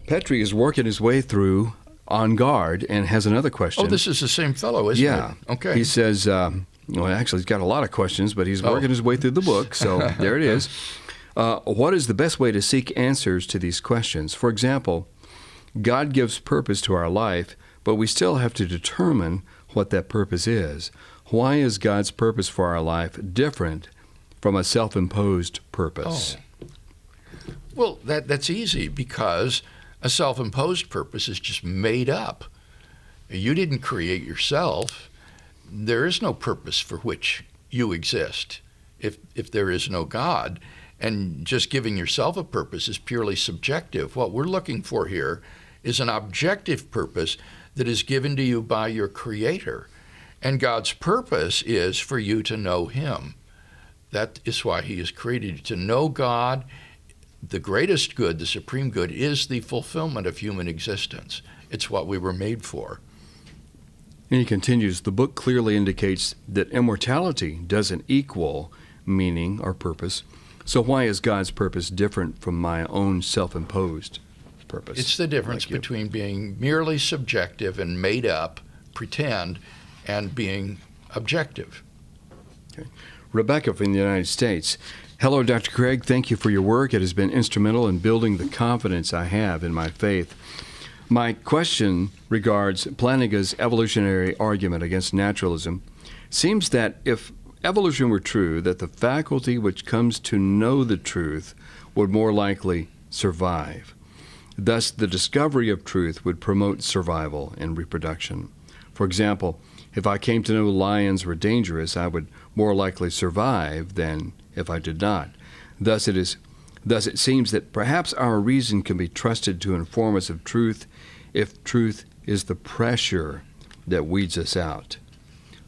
Petrie is working his way through On Guard and has another question. Oh, this is the same fellow, isn't it? Yeah. Okay. He says, well, actually, he's got a lot of questions, but he's working his way through the book, so there it is. What is the best way to seek answers to these questions? For example, God gives purpose to our life, but we still have to determine what that purpose is. Why is God's purpose for our life different from a self-imposed purpose? Oh. Well, that's easy, because a self-imposed purpose is just made up. You didn't create yourself. There is no purpose for which you exist if there is no God. And just giving yourself a purpose is purely subjective. What we're looking for here is an objective purpose that is given to you by your Creator. And God's purpose is for you to know Him. That is why He has created you. To know God, the greatest good, the supreme good, is the fulfillment of human existence. It's what we were made for. And he continues, the book clearly indicates that immortality doesn't equal meaning or purpose. So why is God's purpose different from my own self-imposed purpose? It's the difference between being merely subjective and made up, pretend, and being objective. Okay. Rebecca from the United States. Hello, Dr. Craig. Thank you for your work. It has been instrumental in building the confidence I have in my faith. My question regards Plantinga's evolutionary argument against naturalism. Seems that if evolution were true, that the faculty which comes to know the truth would more likely survive. Thus, the discovery of truth would promote survival and reproduction. For example, if I came to know lions were dangerous, I would more likely survive than if I did not. Thus it seems that perhaps our reason can be trusted to inform us of truth if truth is the pressure that weeds us out.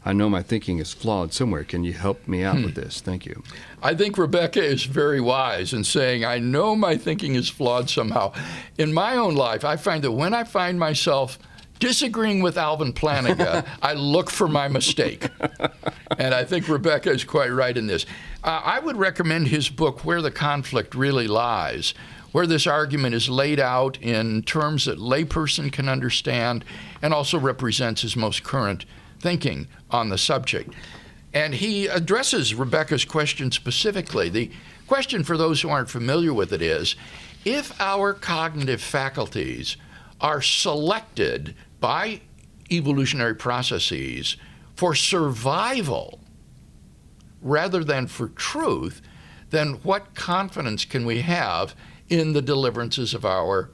I know my thinking is flawed somewhere. Can you help me out with this? Thank you. I think Rebecca is very wise in saying, I know my thinking is flawed somehow. In my own life, I find that when I find myself disagreeing with Alvin Plantinga, I look for my mistake. And I think Rebecca is quite right in this. I would recommend his book, Where the Conflict Really Lies, where this argument is laid out in terms that layperson can understand and also represents his most current thinking on the subject. And he addresses Rebecca's question specifically. The question, for those who aren't familiar with it, is if our cognitive faculties are selected by evolutionary processes for survival rather than for truth, then what confidence can we have in the deliverances of our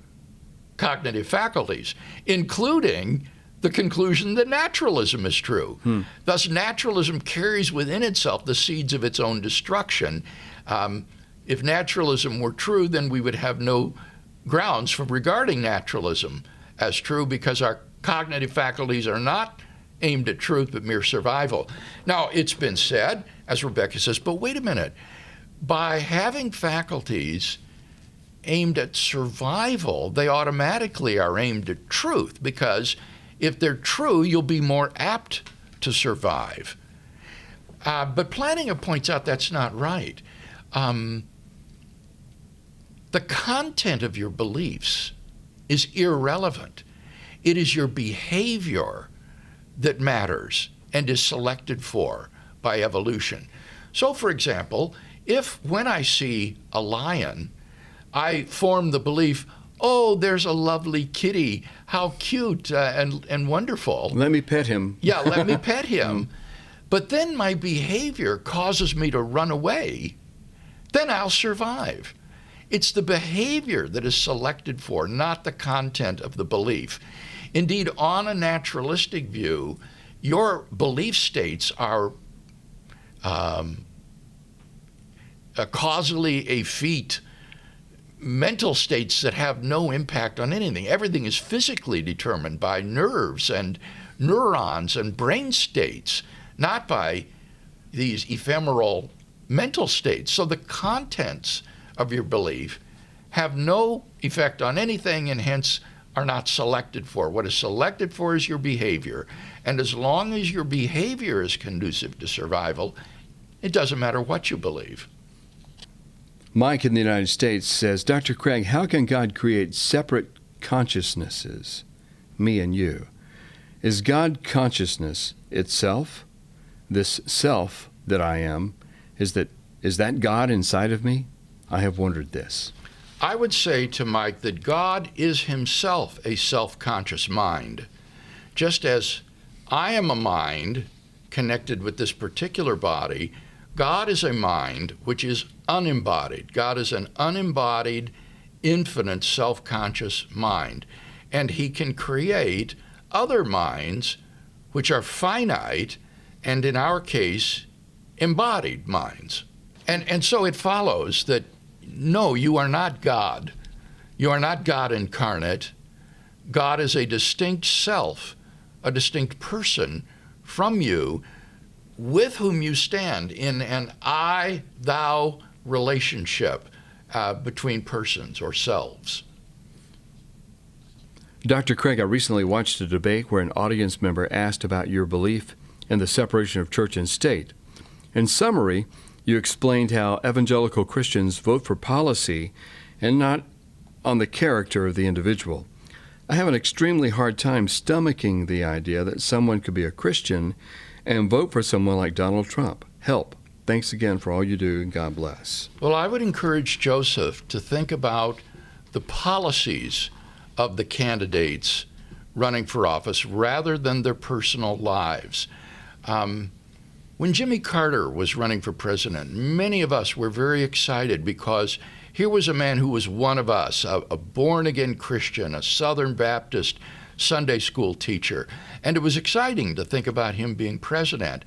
cognitive faculties, including the conclusion that naturalism is true. Thus, naturalism carries within itself the seeds of its own destruction. If naturalism were true, then we would have no grounds for regarding naturalism as true, because our cognitive faculties are not aimed at truth but mere survival. Now, it's been said, as Rebecca says, but wait a minute. By having faculties aimed at survival, they automatically are aimed at truth, because if they're true, you'll be more apt to survive. But Plantinga points out that's not right. The content of your beliefs is irrelevant. It is your behavior that matters and is selected for by evolution. So, for example, if when I see a lion, I form the belief, oh, there's a lovely kitty, how cute and wonderful. Let me pet him. Yeah, let me pet him. But then my behavior causes me to run away. Then I'll survive. It's the behavior that is selected for, not the content of the belief. Indeed, on a naturalistic view, your belief states are causally effete mental states that have no impact on anything. Everything is physically determined by nerves and neurons and brain states, not by these ephemeral mental states. So the contents of your belief have no effect on anything and hence are not selected for. What is selected for is your behavior. And as long as your behavior is conducive to survival, it doesn't matter what you believe. Mike in the United States says, Dr. Craig, how can God create separate consciousnesses, me and you. Is God consciousness itself? This self that I am, is that God inside of me? I have wondered this. I would say to Mike that God is himself a self-conscious mind. Just as I am a mind connected with this particular body, God is a mind which is unembodied. God is an unembodied, infinite, self-conscious mind. And he can create other minds which are finite and, in our case, embodied minds. And so it follows that, no, you are not God. You are not God incarnate. God is a distinct self, a distinct person from you, with whom you stand in an I-thou relationship between persons or selves. Dr. Craig, I recently watched a debate where an audience member asked about your belief in the separation of church and state. In summary, you explained how evangelical Christians vote for policy and not on the character of the individual. I have an extremely hard time stomaching the idea that someone could be a Christian and vote for someone like Donald Trump. Help. Thanks again for all you do, and God bless. Well, I would encourage Joseph to think about the policies of the candidates running for office rather than their personal lives. When Jimmy Carter was running for president, many of us were very excited because here was a man who was one of us, a born-again Christian, a Southern Baptist Sunday school teacher. And it was exciting to think about him being president.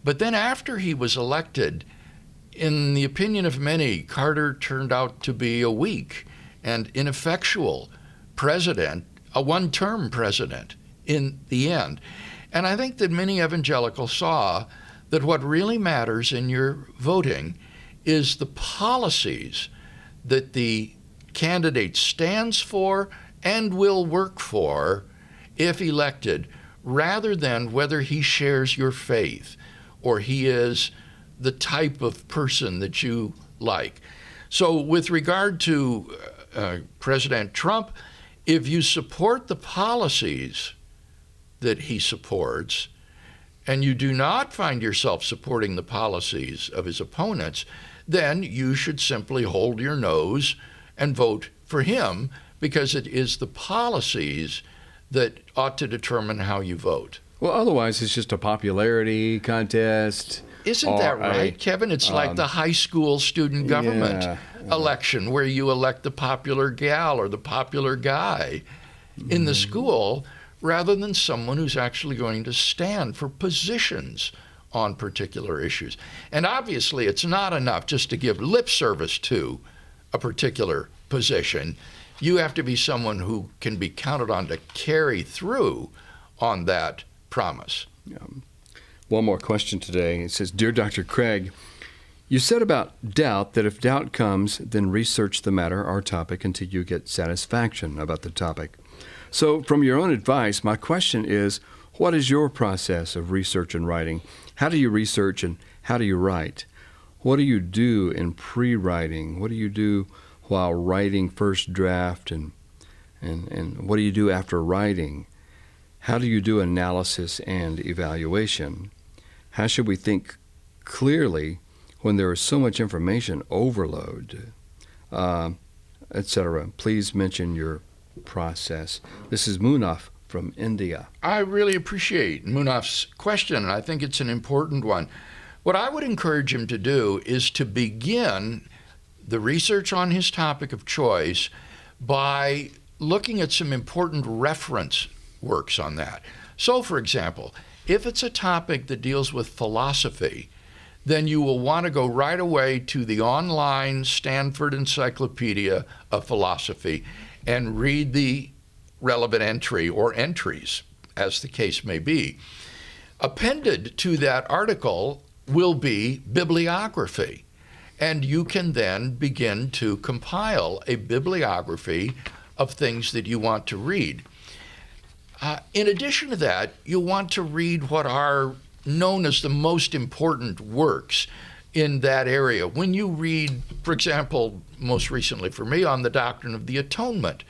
But then after he was elected, in the opinion of many, Carter turned out to be a weak and ineffectual president, a one-term president in the end. And I think that many evangelicals saw that what really matters in your voting is the policies that the candidate stands for and will work for if elected, rather than whether he shares your faith or he is the type of person that you like. So with regard to President Trump, if you support the policies that he supports, and you do not find yourself supporting the policies of his opponents, then you should simply hold your nose and vote for him, because it is the policies that ought to determine how you vote. Well, otherwise it's just a popularity contest. Isn't that right, Kevin? It's like the high school student government election where you elect the popular gal or the popular guy in the school rather than someone who's actually going to stand for positions on particular issues. And obviously it's not enough just to give lip service to a particular position. You have to be someone who can be counted on to carry through on that promise. One more question today. It says, Dear Dr. Craig, you said about doubt that if doubt comes, then research the matter or topic until you get satisfaction about the topic. So from your own advice, my question is, what is your process of research and writing? How do you research and how do you write? What do you do in pre-writing? What do you do while writing first draft? And what do you do after writing? How do you do analysis and evaluation? How should we think clearly when there is so much information overload, etc.? Please mention your process. This is Munaf from India. I really appreciate Munaf's question, and I think it's an important one. What I would encourage him to do is to begin the research on his topic of choice by looking at some important reference works on that. So, for example, if it's a topic that deals with philosophy, then you will want to go right away to the online Stanford Encyclopedia of Philosophy and read the relevant entry or entries, as the case may be. Appended to that article will be bibliography, and you can then begin to compile a bibliography of things that you want to read. In addition to that, you want to read what are known as the most important works in that area. When you read, for example, most recently for me, on the doctrine of the atonement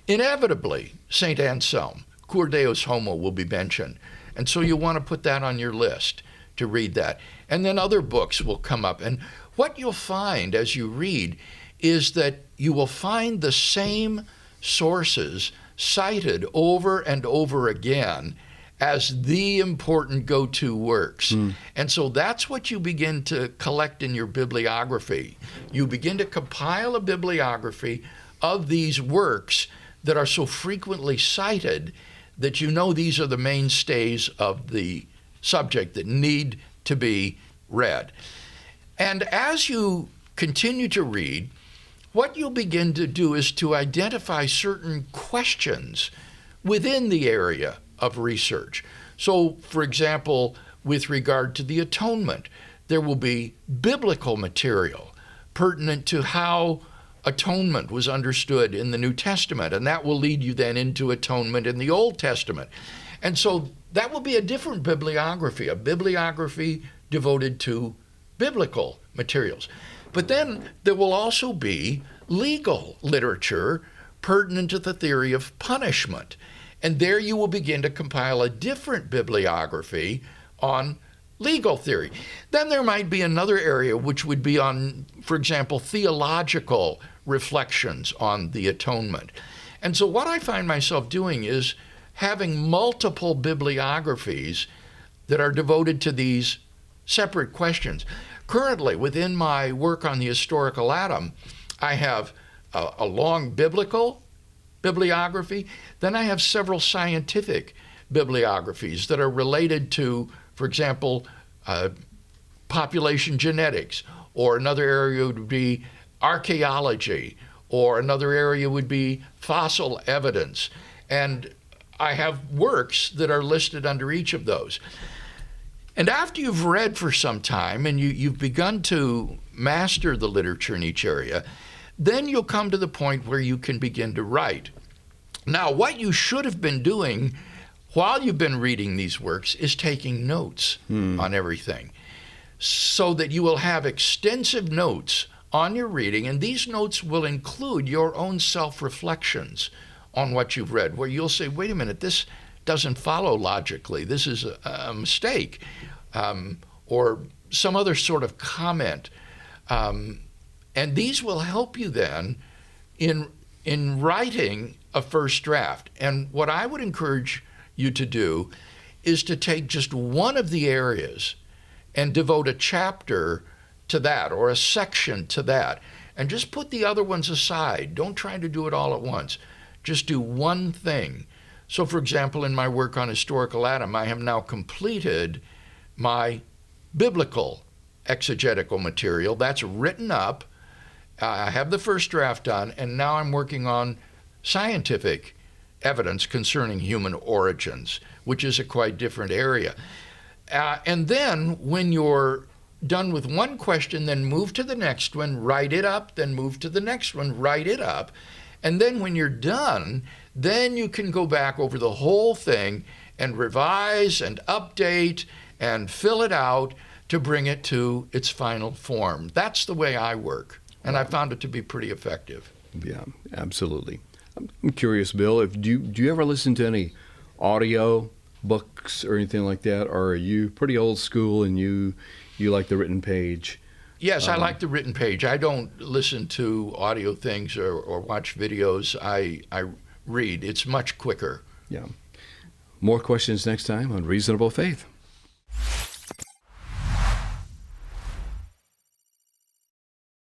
inevitably, St. Anselm, Cur Deus Homo will be mentioned. And so you want to put that on your list to read that. And then other books will come up. And what you'll find as you read is that you will find the same sources cited over and over again as the important go-to works. And so that's what you begin to collect in your bibliography. You begin to compile a bibliography of these works that are so frequently cited that you know these are the mainstays of the subject that need to be read. And as you continue to read, what you'll begin to do is to identify certain questions within the area of research. So, for example, with regard to the atonement, there will be biblical material pertinent to how atonement was understood in the New Testament, and that will lead you then into atonement in the Old Testament. And so that will be a different bibliography, a bibliography devoted to biblical materials. But then there will also be legal literature pertinent to the theory of punishment. And there you will begin to compile a different bibliography on legal theory. Then there might be another area which would be on, for example, theological reflections on the atonement. And so what I find myself doing is having multiple bibliographies that are devoted to these separate questions. Currently, within my work on the historical atom, I have a long biblical bibliography. Then I have several scientific bibliographies that are related to, for example, population genetics, or another area would be archaeology, or another area would be fossil evidence. And I have works that are listed under each of those. And after you've read for some time and you've begun to master the literature in each area, then you'll come to the point where you can begin to write. Now, what you should have been doing while you've been reading these works is taking notes on everything, so that you will have extensive notes on your reading, and these notes will include your own self-reflections on what you've read, where you'll say, wait a minute, this doesn't follow logically, this is a mistake, or some other sort of comment. And these will help you then in writing a first draft. And what I would encourage you to do is to take just one of the areas and devote a chapter to that, or a section to that, and just put the other ones aside. Don't try to do it all at once. Just do one thing. So, for example, in my work on historical atom, I have now completed my biblical exegetical material. That's written up. I have the first draft done, and now I'm working on scientific evidence concerning human origins, which is a quite different area. And then when you're done with one question, then move to the next one, write it up, then move to the next one, write it up. And then when you're done, then you can go back over the whole thing and revise and update and fill it out to bring it to its final form. That's the way I work, and I found it to be pretty effective. Yeah, absolutely. I'm curious, Bill, do you ever listen to any audio books or anything like that, or are you pretty old school and you like the written page? Yes, I like the written page. I don't listen to audio things or watch videos. I read. It's much quicker. Yeah. More questions next time on Reasonable Faith.